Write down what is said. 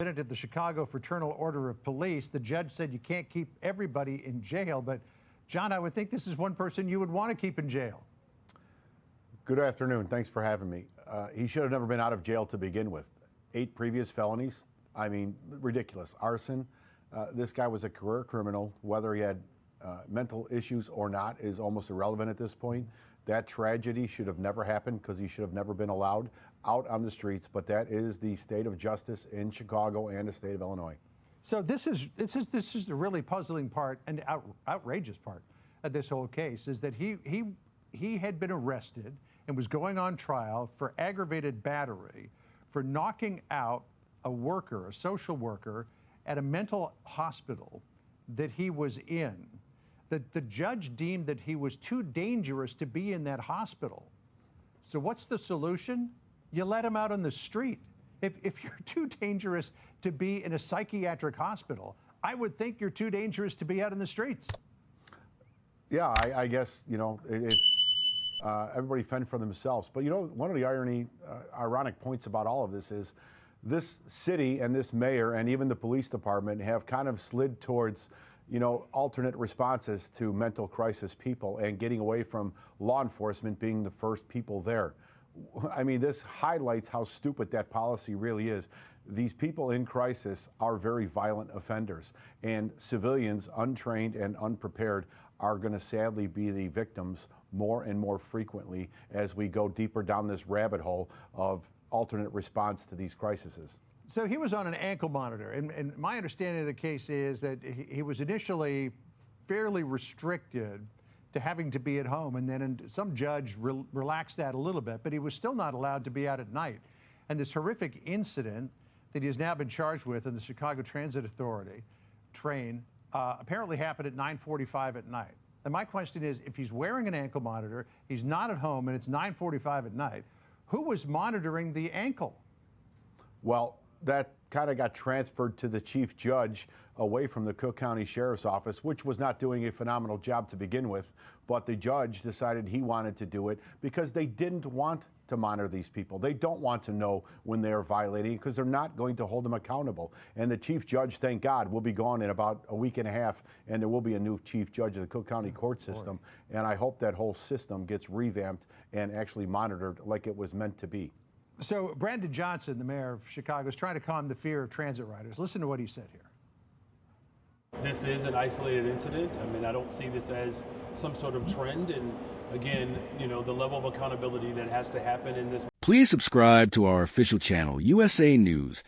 president of the Chicago Fraternal Order of Police. The judge said you can't keep everybody in jail, but John, I would think this is one person you would want to keep in jail. Good afternoon. Thanks for having me. He should have never been out of jail to begin with. 8 previous felonies. I mean, ridiculous. Arson. This guy was a career criminal. Whether he had mental issues or not is almost irrelevant at this point. That tragedy should have never happened because he should have never been allowed out on the streets. But that is the state of justice in Chicago and the state of Illinois. So this is the really puzzling part and outrageous part of this whole case is that he had been arrested and was going on trial for aggravated battery for knocking out a worker, a social worker, at a mental hospital that he was in. The judge deemed that he was too dangerous to be in that hospital. So what's the solution? You let him out on the street. If you're too dangerous to be in a psychiatric hospital, I would think you're too dangerous to be out in the streets. Yeah, I guess, you know, it's everybody fend for themselves. But, you know, one of the ironic points about all of this is this city and this mayor and even the police department have kind of slid towards, you know, alternate responses to mental crisis people and getting away from law enforcement being the first people there. I mean, this highlights how stupid that policy really is. These people in crisis are very violent offenders, and civilians, untrained and unprepared, are going to sadly be the victims more and more frequently as we go deeper down this rabbit hole of alternate response to these crises. So he was on an ankle monitor, and my understanding of the case is that he was initially fairly restricted to having to be at home, and then some judge relaxed that a little bit, but he was still not allowed to be out at night. And this horrific incident that he has now been charged with in the Chicago Transit Authority train apparently happened at 9:45 at night. And my question is, if he's wearing an ankle monitor, he's not at home, and it's 9:45 at night, who was monitoring the ankle? Well, that kind of got transferred to the chief judge away from the Cook County Sheriff's Office, which was not doing a phenomenal job to begin with. But the judge decided he wanted to do it because they didn't want to monitor these people. They don't want to know when they're violating because they're not going to hold them accountable. And the chief judge, thank God, will be gone in about a week and a half, and there will be a new chief judge of the Cook County court system. And I hope that whole system gets revamped and actually monitored like it was meant to be. So Brandon Johnson, the mayor of Chicago, is trying to calm the fear of transit riders. Listen to what he said here. This is an isolated incident. I mean, I don't see this as some sort of trend. And again, you know, the level of accountability that has to happen in this. Please subscribe to our official channel, USA News,